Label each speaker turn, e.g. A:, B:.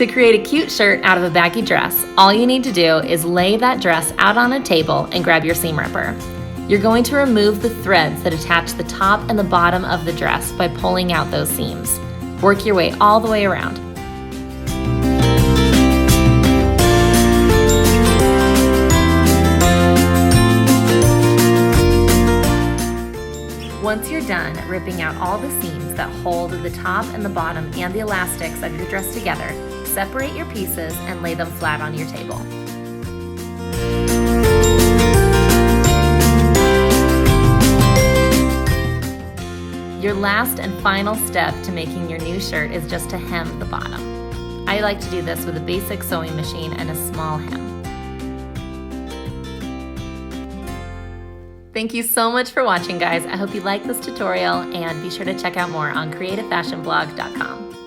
A: To create a cute shirt out of a baggy dress, all you need to do is lay that dress out on a table and grab your seam ripper. You're going to remove the threads that attach the top and the bottom of the dress by pulling out those seams. Work your way all the way around. Once you're done ripping out all the seams that hold the top and the bottom and the elastics of your dress together, separate your pieces and lay them flat on your table. Your last and final step to making your new shirt is just to hem the bottom. I like to do this with a basic sewing machine and a small hem. Thank you so much for watching, guys. I hope you liked this tutorial, and be sure to check out more on creativefashionblog.com.